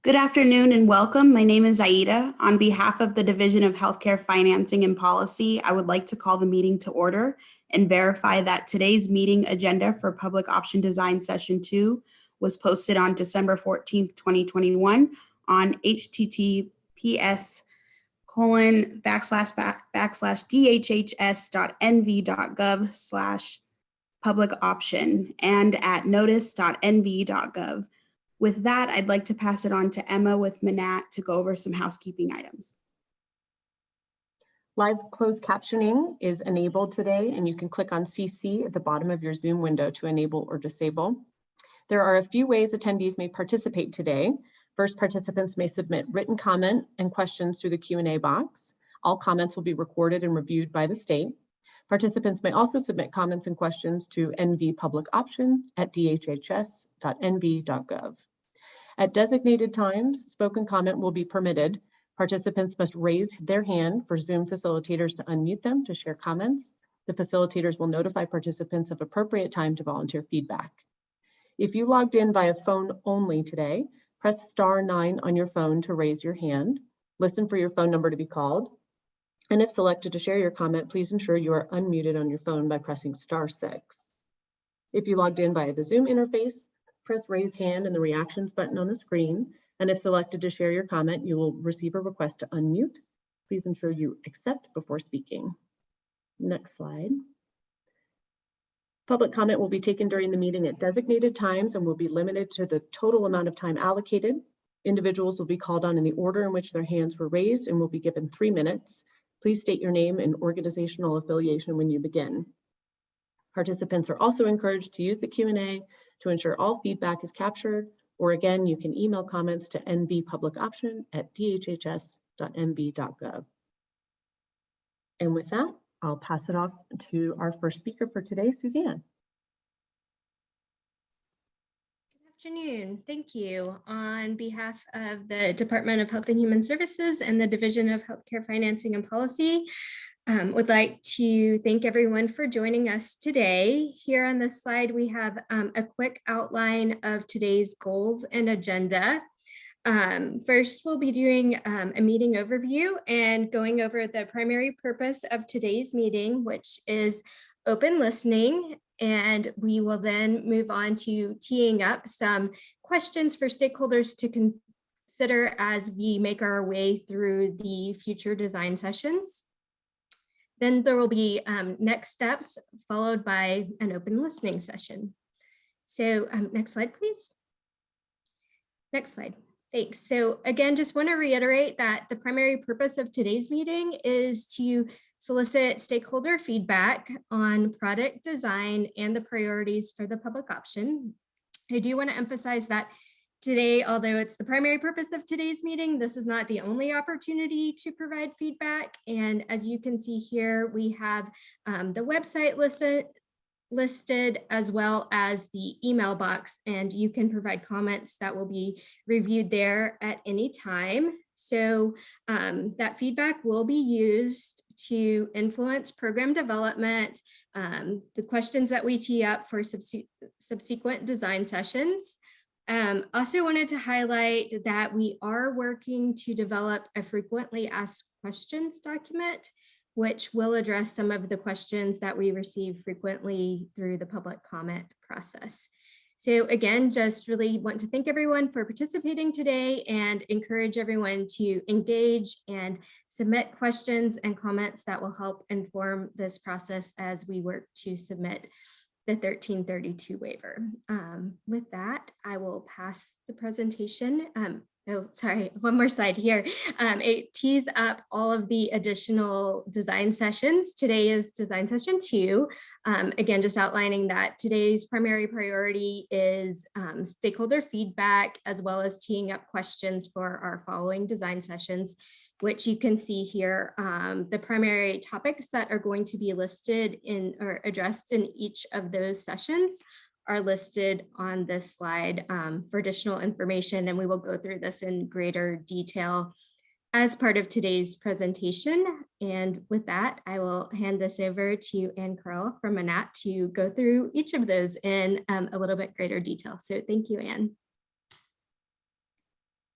Good afternoon and welcome. My name is Aida. On behalf of the Division of Healthcare Financing and Policy, I would like to call the meeting to order and verify that today's meeting agenda for Public Option Design Session 2 was posted on December 14th, 2021 on https://dhhs.nv.gov/public option and at notice.nv.gov. With that, I'd like to pass it on to Emma with Manat to go over some housekeeping items. Live closed captioning is enabled today, and you can click on CC at the bottom of your Zoom window to enable or disable. There are a few ways attendees may participate today. First, participants may submit written comment and questions through the Q&A box. All comments will be recorded and reviewed by the state. Participants may also submit comments and questions to nvpublicoption@dhhs.nv.gov. At designated times, spoken comment will be permitted. Participants must raise their hand for Zoom facilitators to unmute them to share comments. The facilitators will notify participants of appropriate time to volunteer feedback. If you logged in via phone only today, press *9 on your phone to raise your hand. Listen for your phone number to be called. And if selected to share your comment, please ensure you are unmuted on your phone by pressing *6. If you logged in via the Zoom interface, press raise hand and the reactions button on the screen. And if selected to share your comment, you will receive a request to unmute. Please ensure you accept before speaking. Next slide. Public comment will be taken during the meeting at designated times and will be limited to the total amount of time allocated. Individuals will be called on in the order in which their hands were raised and will be given 3 minutes. Please state your name and organizational affiliation when you begin. Participants are also encouraged to use the Q&A to ensure all feedback is captured, or again, you can email comments to nvpublicoption@dhhs.nv.gov. And with that, I'll pass it off to our first speaker for today, Suzanne. Good afternoon. Thank you. On behalf of the Department of Health and Human Services and the Division of Healthcare Financing and Policy, would like to thank everyone for joining us today. Here on this slide, we have a quick outline of today's goals and agenda. First, we'll be doing a meeting overview and going over the primary purpose of today's meeting, which is open listening. And we will then move on to teeing up some questions for stakeholders to consider as we make our way through the future design sessions. Then there will be next steps followed by an open listening session. So next slide, please. Next slide. Thanks. So again, just want to reiterate that the primary purpose of today's meeting is to solicit stakeholder feedback on product design and the priorities for the public option. I do want to emphasize that today, although it's the primary purpose of today's meeting, this is not the only opportunity to provide feedback. And as you can see here, we have the website listed as well as the email box, and you can provide comments that will be reviewed there at any time. So that feedback will be used to influence program development, the questions that we tee up for subsequent design sessions. Also wanted to highlight that we are working to develop a frequently asked questions document, which will address some of the questions that we receive frequently through the public comment process. So again, just really want to thank everyone for participating today and encourage everyone to engage and submit questions and comments that will help inform this process as we work to submit the 1332 waiver. With that, I will pass the presentation. Oh, sorry, one more slide here. It tees up all of the additional design sessions. Today is design session 2. Again, just outlining that today's primary priority is stakeholder feedback, as well as teeing up questions for our following design sessions, which you can see here. The primary topics that are going to be listed in or addressed in each of those sessions are listed on this slide for additional information, and we will go through this in greater detail as part of today's presentation. And with that, I will hand this over to Ann Curl from Manat to go through each of those in a little bit greater detail. So thank you, Ann.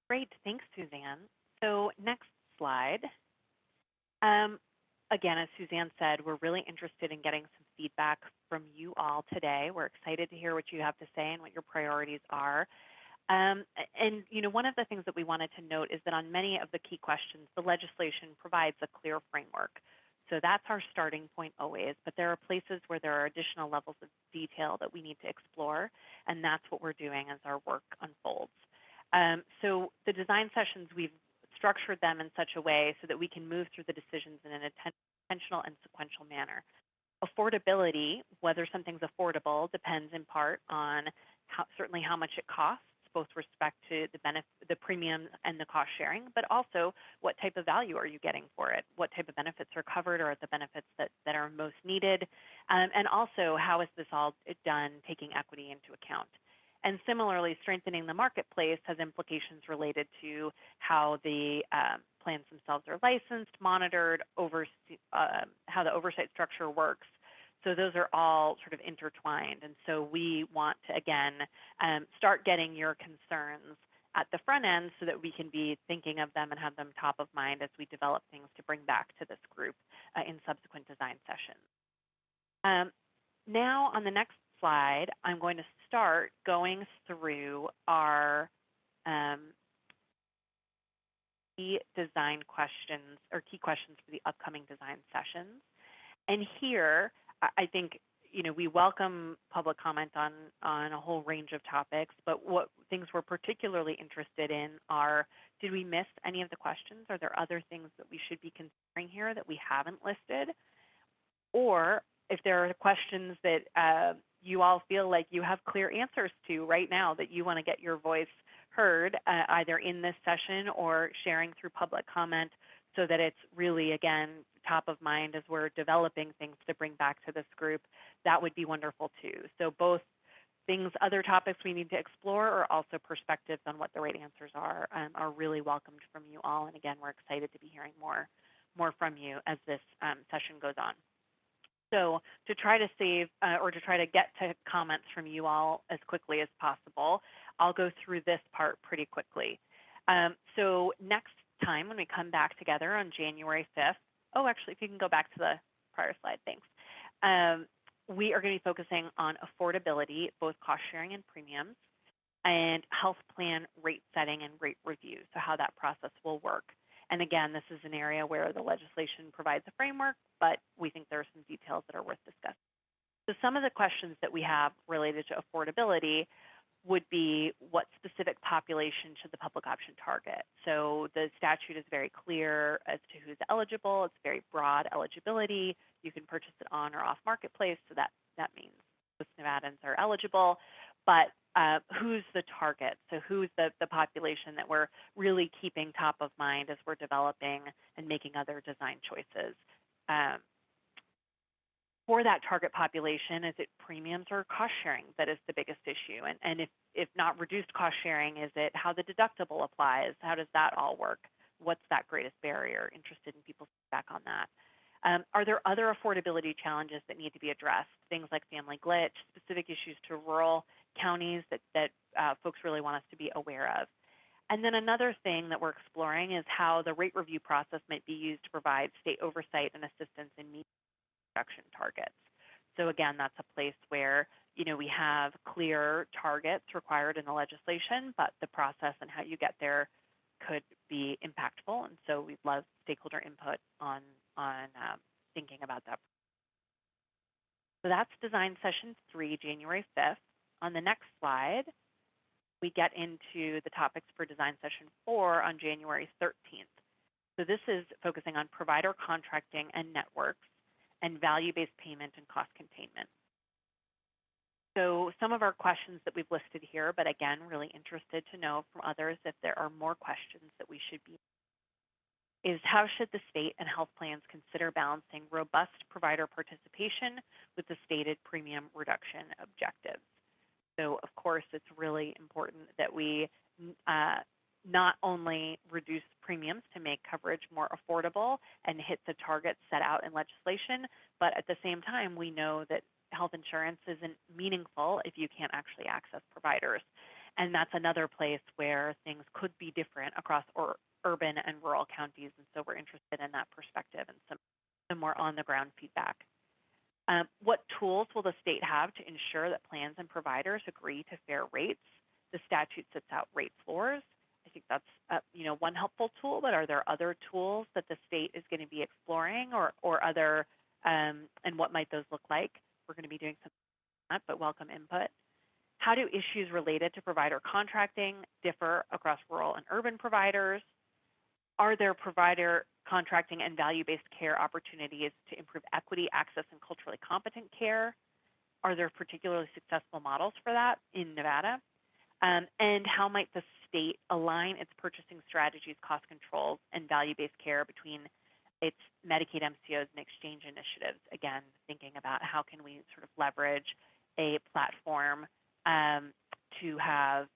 Great, thanks, Suzanne. So next slide. Again, as Suzanne said, we're really interested in getting some feedback from you all today. We're excited to hear what you have to say and what your priorities are. And one of the things that we wanted to note is that on many of the key questions, the legislation provides a clear framework. So that's our starting point always, but there are places where there are additional levels of detail that we need to explore, and that's what we're doing as our work unfolds. So the design sessions, we've structured them in such a way so that we can move through the decisions in an intentional and sequential manner. Affordability, whether something's affordable, depends in part on certainly how much it costs, both respect to the premium and the cost sharing, but also what type of value are you getting for it? What type of benefits are covered or are the benefits that are most needed? And also, how is this all done taking equity into account? And similarly, strengthening the marketplace has implications related to how the plans themselves are licensed, monitored, how the oversight structure works. So those are all sort of intertwined. And so we want to, again, start getting your concerns at the front end so that we can be thinking of them and have them top of mind as we develop things to bring back to this group in subsequent design sessions. Now on the next slide, I'm going to start going through our key design questions or key questions for the upcoming design sessions. And here, I think we welcome public comment on a whole range of topics, but what things we're particularly interested in are, did we miss any of the questions? Are there other things that we should be considering here that we haven't listed? Or if there are questions that you all feel like you have clear answers to right now that you want to get your voice heard, either in this session or sharing through public comment, so that it's really, again, top of mind as we're developing things to bring back to this group, that would be wonderful too. So both things, other topics we need to explore, or also perspectives on what the right answers are really welcomed from you all. And again, we're excited to be hearing more from you as this session goes on. So to try to save or to try to get to comments from you all as quickly as possible, I'll go through this part pretty quickly. So next time when we come back together on January 5th, oh, actually, if you can go back to the prior slide, thanks. We are going to be focusing on affordability, both cost sharing and premiums, and health plan rate setting and rate review, so how that process will work. And again, this is an area where the legislation provides a framework, but we think there are some details that are worth discussing. So some of the questions that we have related to affordability would be, what specific population should the public option target? So the statute is very clear as to who's eligible. It's very broad eligibility. You can purchase it on or off marketplace, so that means most Nevadans are eligible. But who's the target? So who's the population that we're really keeping top of mind as we're developing and making other design choices? For that target population, is it premiums or cost sharing that is the biggest issue? And if not reduced cost sharing, is it how the deductible applies? How does that all work? What's that greatest barrier? Interested in people's feedback on that. Are there other affordability challenges that need to be addressed? Things like family glitch, specific issues to rural counties that folks really want us to be aware of. And then another thing that we're exploring is how the rate review process might be used to provide state oversight and assistance in meeting reduction targets. So again, that's a place where we have clear targets required in the legislation, but the process and how you get there could be impactful. And so we'd love stakeholder input on thinking about that. So that's design session 3, January 5th. On the next slide, we get into the topics for design session 4 on January 13th. So this is focusing on provider contracting and networks, and value-based payment and cost containment. So some of our questions that we've listed here, but again, really interested to know from others if there are more questions that we should be, is how should the state and health plans consider balancing robust provider participation with the stated premium reduction objectives? So of course, it's really important that we not only reduce premiums to make coverage more affordable and hit the targets set out in legislation, but at the same time, we know that health insurance isn't meaningful if you can't actually access providers. And that's another place where things could be different across urban and rural counties. And so we're interested in that perspective and some more on-the-ground feedback. What tools will the state have to ensure that plans and providers agree to fair rates? The statute sets out rate floors. I think that's one helpful tool, but are there other tools that the state is going to be exploring or other, and what might those look like? We're going to be doing some of that, but welcome input. How do issues related to provider contracting differ across rural and urban providers? Are there provider contracting and value-based care opportunities to improve equity, access, and culturally competent care? Are there particularly successful models for that in Nevada? And how might the state align its purchasing strategies, cost controls, and value-based care between its Medicaid MCOs and exchange initiatives? Again, thinking about how can we sort of leverage a platform to have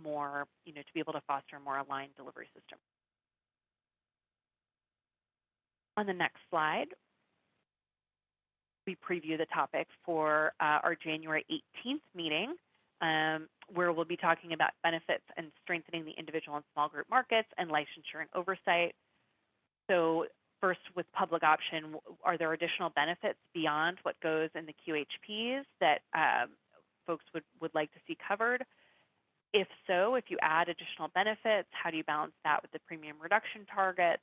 more, to be able to foster a more aligned delivery system. On the next slide, we preview the topic for our January 18th meeting, where we'll be talking about benefits and strengthening the individual and small group markets and licensure and oversight. So first, with public option, are there additional benefits beyond what goes in the QHPs that folks would like to see covered? If so, if you add additional benefits, how do you balance that with the premium reduction targets?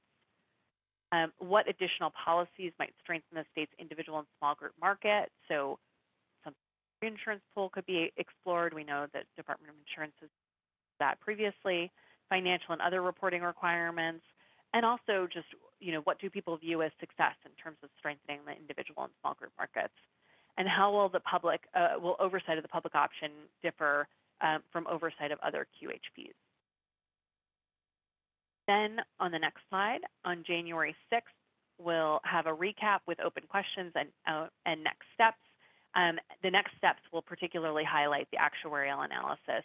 What additional policies might strengthen the state's individual and small group market? So some insurance pool could be explored. We know that Department of Insurance has done that previously. Financial and other reporting requirements. And also just, what do people view as success in terms of strengthening the individual and small group markets? And how will the will oversight of the public option differ from oversight of other QHPs? Then on the next slide, on January 6th, we'll have a recap with open questions and next steps. The next steps will particularly highlight the actuarial analysis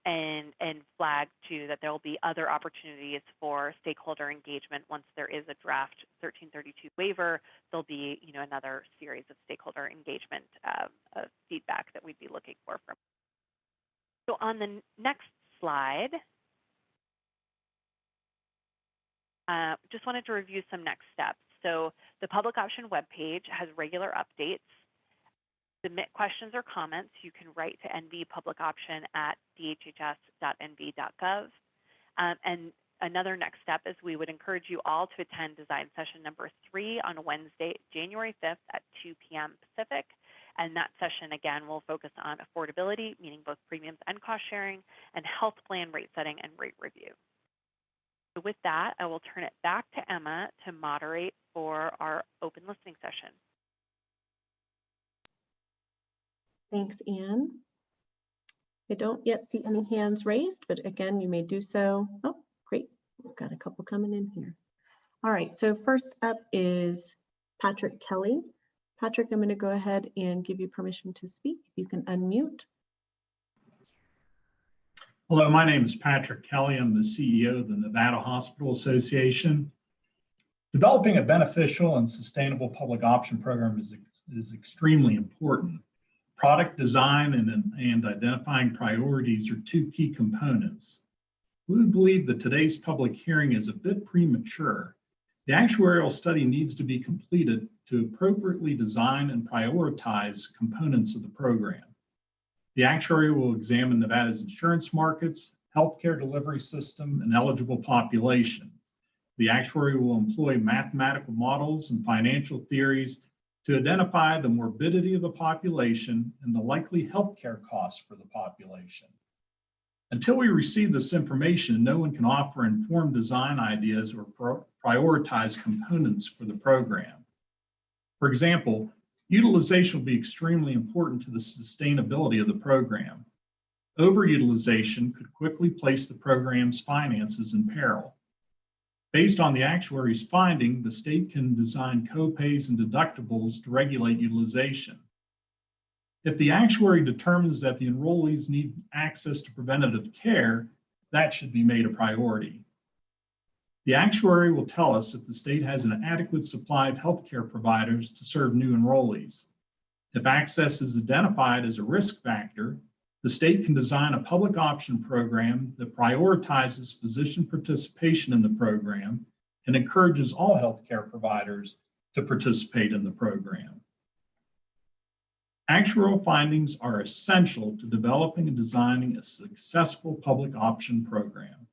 and flag too that there will be other opportunities for stakeholder engagement once there is a draft 1332 waiver. There'll be another series of stakeholder engagement feedback that we'd be looking for from. So on the next slide, just wanted to review some next steps. So the public option webpage has regular updates. Submit questions or comments. You can write to nvpublicoption@dhhs.nv.gov. And another next step is we would encourage you all to attend design session number 3 on Wednesday, January 5th at 2 p.m. Pacific. And that session, again, will focus on affordability, meaning both premiums and cost sharing, and health plan rate setting and rate review. So with that, I will turn it back to Emma to moderate for our open listening session. Thanks, Anne. I don't yet see any hands raised, but again, you may do so. Oh, great. We've got a couple coming in here. All right, so first up is Patrick Kelly. Patrick, I'm going to go ahead and give you permission to speak. You can unmute. Hello, my name is Patrick Kelly. I'm the CEO of the Nevada Hospital Association. Developing a beneficial and sustainable public option program is extremely important. Product design and identifying priorities are 2 key components. We believe that today's public hearing is a bit premature. The actuarial study needs to be completed to appropriately design and prioritize components of the program. The actuary will examine Nevada's insurance markets, healthcare delivery system, and eligible population. The actuary will employ mathematical models and financial theories to identify the morbidity of the population and the likely healthcare costs for the population. Until we receive this information, no one can offer informed design ideas or prioritize components for the program. For example, utilization will be extremely important to the sustainability of the program. Overutilization could quickly place the program's finances in peril. Based on the actuary's finding, the state can design copays and deductibles to regulate utilization. If the actuary determines that the enrollees need access to preventative care, that should be made a priority. The actuary will tell us if the state has an adequate supply of healthcare providers to serve new enrollees. If access is identified as a risk factor, The state can design a public option program that prioritizes physician participation in the program and encourages all healthcare providers to participate in the program. Actuarial findings are essential to developing and designing a successful public option program.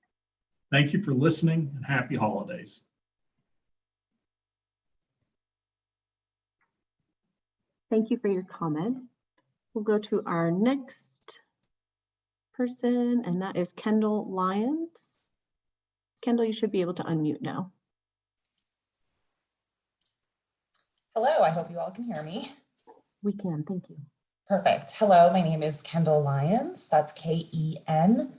Thank you for listening and happy holidays. Thank you for your comment. We'll go to our next person, and that is Kendall Lyons. Kendall, you should be able to unmute now. Hello, I hope you all can hear me. We can, thank you. Perfect. Hello, my name is Kendall Lyons. That's Kendall-Lyons,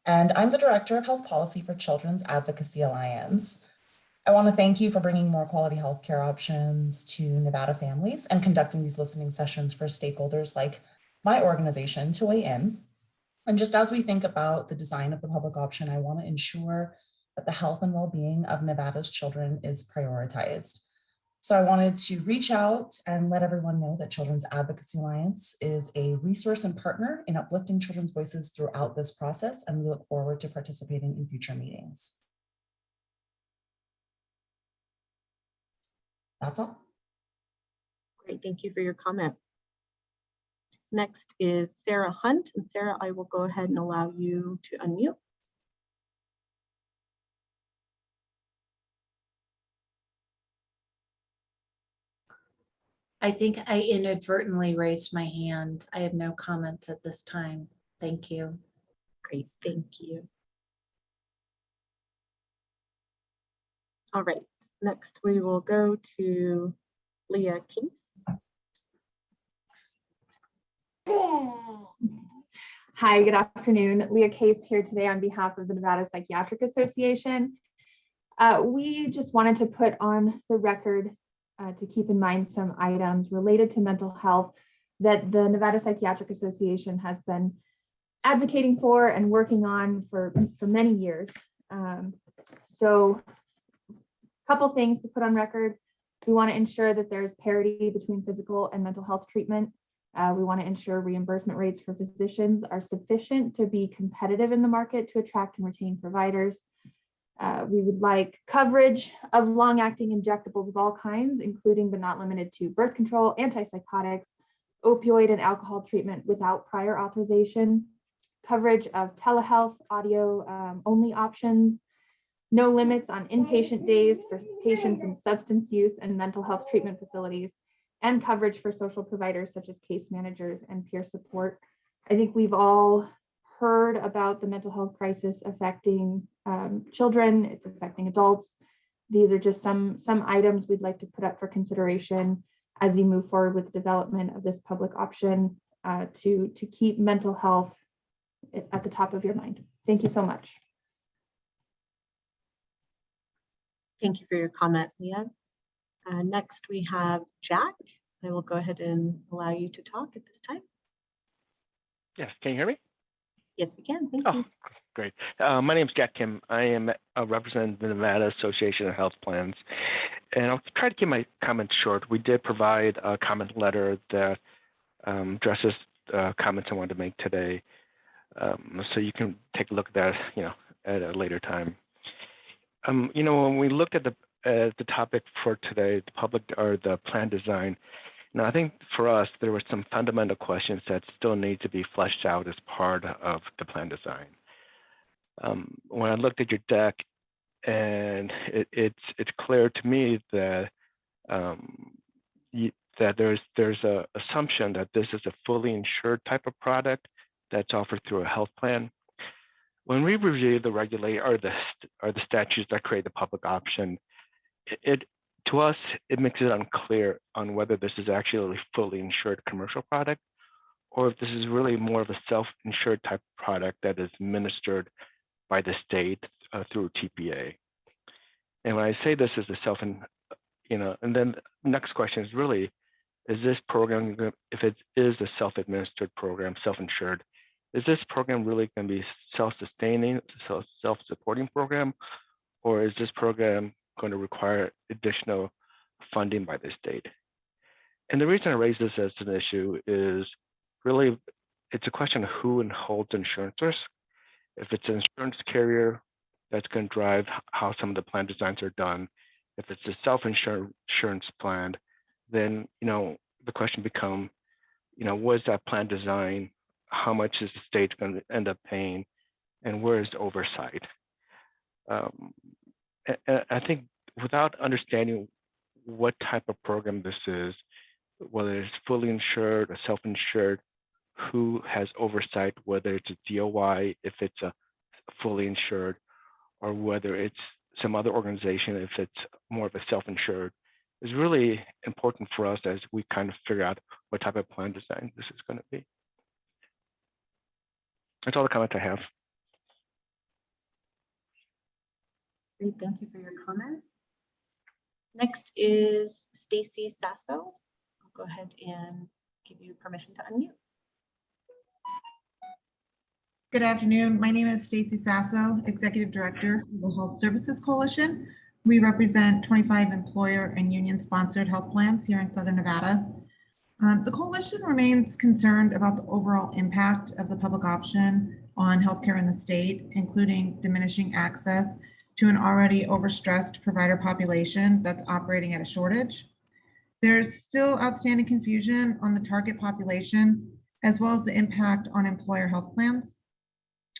and I'm the Director of Health Policy for Children's Advocacy Alliance. I want to thank you for bringing more quality healthcare options to Nevada families and conducting these listening sessions for stakeholders like my organization to weigh in. And just as we think about the design of the public option, I want to ensure that the health and well-being of Nevada's children is prioritized. So I wanted to reach out and let everyone know that Children's Advocacy Alliance is a resource and partner in uplifting children's voices throughout this process, and we look forward to participating in future meetings. That's all. Great, thank you for your comment. Next is Sarah Hunt, and Sarah, I will go ahead and allow you to unmute. I think I inadvertently raised my hand. I have no comments at this time. Thank you. Great, thank you. All right, next we will go to Leah Case. Hi, good afternoon. Leah Case here today on behalf of the Nevada Psychiatric Association. We just wanted to put on the record to keep in mind some items related to mental health that the Nevada Psychiatric Association has been advocating for and working on for many years. So a couple things to put on record. We want to ensure that there's parity between physical and mental health treatment. We want to ensure reimbursement rates for physicians are sufficient to be competitive in the market to attract and retain providers. We would like coverage of long-acting injectables of all kinds, including but not limited to birth control, antipsychotics, opioid and alcohol treatment without prior authorization, coverage of telehealth, audio only options, no limits on inpatient days for patients in substance use and mental health treatment facilities, and coverage for social providers such as case managers and peer support. I think we've all heard about the mental health crisis affecting children, it's affecting adults. These are just some items we'd like to put up for consideration as you move forward with the development of this public option to keep mental health at the top of your mind. Thank you so much. Thank you for your comment, Leah. Next, we have Jack. I will go ahead and allow you to talk at this time. Yes, can you hear me? Yes, we can. Thank you. Great. My name is Jack Kim. I am representing the Nevada Association of Health Plans, and I'll try to keep my comments short. We did provide a comment letter that addresses comments I wanted to make today, so you can take a look at that, at a later time. When we looked at the topic for today, the public or the plan design, I think for us, there were some fundamental questions that still need to be fleshed out as part of the plan design. When I looked at your deck, and it's clear to me that that there's a assumption that this is a fully insured type of product that's offered through a health plan. When we review the regulate or the statutes that create the public option, to us, it makes it unclear on whether this is actually a fully insured commercial product, or if this is really more of a self-insured type of product that is administered by the state through TPA. And when I say this is a and then the next question is really, is this program, if it is a self-administered program, self-insured, is this program really going to be self-sustaining, self-supporting program, or is this program going to require additional funding by the state? And the reason I raise this as an issue is really, it's a question of who holds insurance risk. If it's an insurance carrier, that's going to drive how some of the plan designs are done. If it's a self-insurance plan, then the question becomes, what is that plan design? How much is the state going to end up paying, and where is the oversight? I think without understanding what type of program this is, whether it's fully insured or self-insured, who has oversight, whether it's a DOI, if it's a fully insured, or whether it's some other organization, if it's more of a self-insured, is really important for us as we kind of figure out what type of plan design this is going to be. That's all the comment I have. Great, thank you for your comment. Next is Stacey Sisolak. I'll go ahead and give you permission to unmute. Good afternoon. My name is Stacey Sisolak, Executive Director of the Health Services Coalition. We represent 25 employer and union-sponsored health plans here in Southern Nevada. The coalition remains concerned about the overall impact of the public option on healthcare in the state, including diminishing access to an already overstressed provider population that's operating at a shortage. There's still outstanding confusion on the target population, as well as the impact on employer health plans.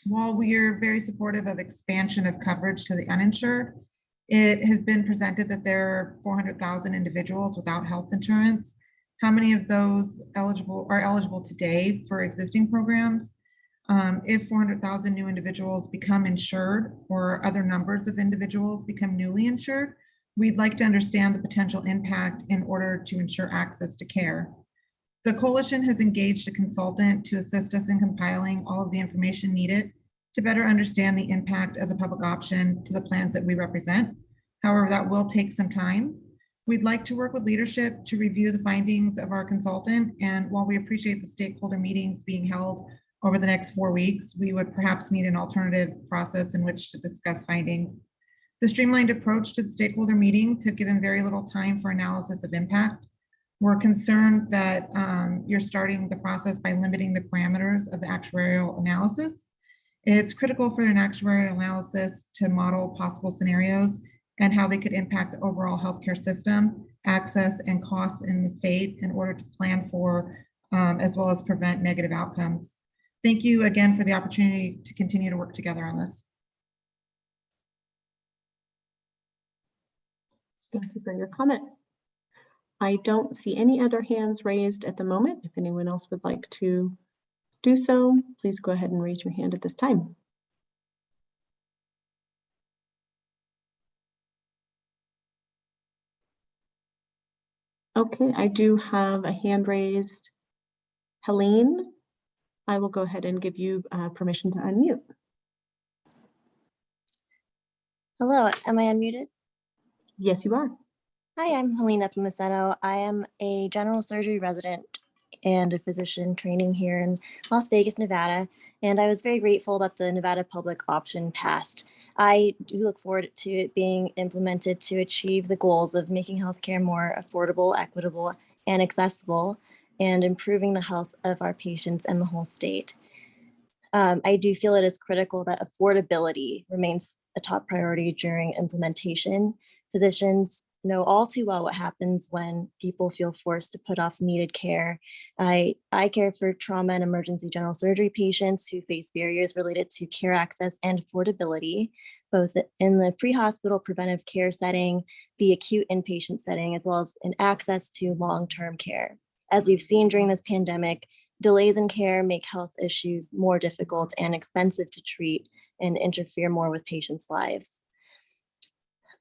While we are very supportive of expansion of coverage to the uninsured, it has been presented that there are 400,000 individuals without health insurance. How many of those are eligible today for existing programs? If 400,000 new individuals become insured or other numbers of individuals become newly insured, we'd like to understand the potential impact in order to ensure access to care. The coalition has engaged a consultant to assist us in compiling all of the information needed to better understand the impact of the public option to the plans that we represent. However, that will take some time. We'd like to work with leadership to review the findings of our consultant, and while we appreciate the stakeholder meetings being held over the next 4 weeks, we would perhaps need an alternative process in which to discuss findings. The streamlined approach to the stakeholder meetings have given very little time for analysis of impact. We're concerned that you're starting the process by limiting the parameters of the actuarial analysis. It's critical for an actuarial analysis to model possible scenarios and how they could impact the overall healthcare system, access, and costs in the state in order to plan for as well as prevent negative outcomes. Thank you again for the opportunity to continue to work together on this. Thank you for your comment. I don't see any other hands raised at the moment. If anyone else would like to do so, please go ahead and raise your hand at this time. Okay, I do have a hand raised. Helena, I will go ahead and give you permission to unmute. Hello, am I unmuted? Yes, you are. Hi, I'm Helena Pimaceto. I am a general surgery resident and a physician training here in Las Vegas, Nevada. And I was very grateful that the Nevada public option passed. I do look forward to it being implemented to achieve the goals of making healthcare more affordable, equitable, and accessible, and improving the health of our patients and the whole state. I do feel it is critical that affordability remains a top priority during implementation. Physicians know all too well what happens when people feel forced to put off needed care. I care for trauma and emergency general surgery patients who face barriers related to care access and affordability, both in the pre-hospital preventive care setting, the acute inpatient setting, as well as in access to long-term care. As we've seen during this pandemic, delays in care make health issues more difficult and expensive to treat and interfere more with patients' lives.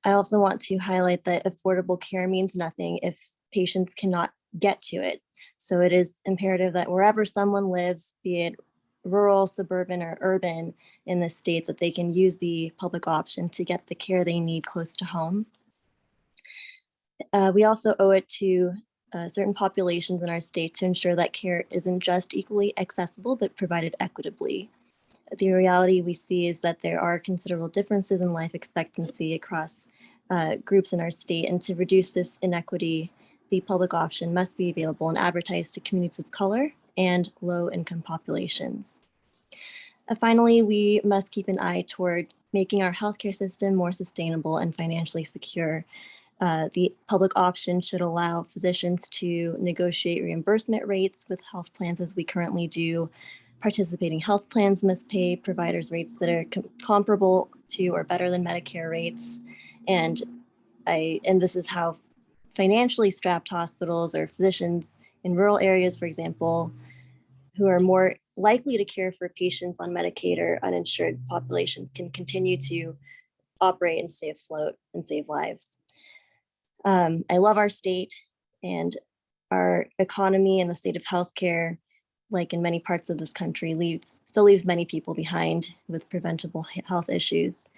I also want to highlight that affordable care means nothing if patients cannot get to it. So it is imperative that wherever someone lives, be it rural, suburban, or urban in the state, that they can use the public option to get the care they need close to home. We also owe it to certain populations in our state to ensure that care isn't just equally accessible, but provided equitably. The reality we see is that there are considerable differences in life expectancy across groups in our state, and to reduce this inequity, the public option must be available and advertised to communities of color and low-income populations. Finally, we must keep an eye toward making our healthcare system more sustainable and financially secure. The public option should allow physicians to negotiate reimbursement rates with health plans as we currently do. Participating health plans must pay providers rates that are comparable to or better than Medicare rates. And this is how financially strapped hospitals or physicians in rural areas, for example, who are more likely to care for patients on Medicaid or uninsured populations can continue to operate and stay afloat and save lives. I love our state and our economy, and the state of healthcare, like in many parts of this country, still leaves many people behind with preventable health issues.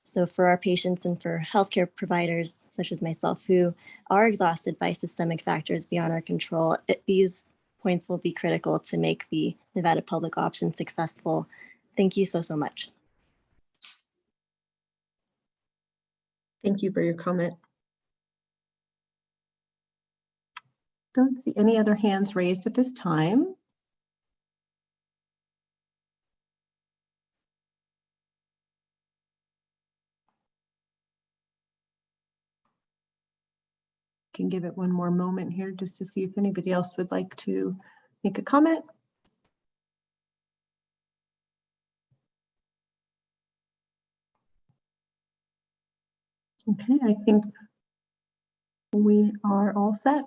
So for our patients and for healthcare providers, such as myself, who are exhausted by systemic factors beyond our control, these points will be critical to make the Nevada public option successful. Thank you so much. Thank you for your comment. Don't see any other hands raised at this time. Can give it one more moment here just to see if anybody else would like to make a comment. Okay, I think we are all set.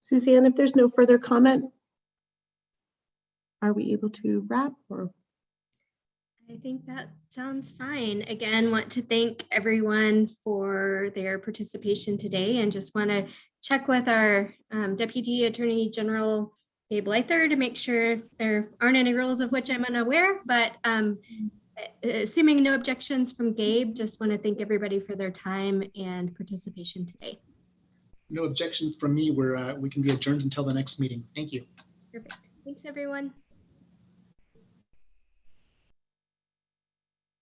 Suzanne, if there's no further comment, are we able to wrap? Or I think that sounds fine. Again, want to thank everyone for their participation today, and just want to check with our Deputy Attorney General Gabe Leither to make sure there aren't any rules of which I'm unaware, but assuming no objections from Gabe, just want to thank everybody for their time and participation today. No objection from me. We can be adjourned until the next meeting. Thank you. Perfect. Thanks, everyone.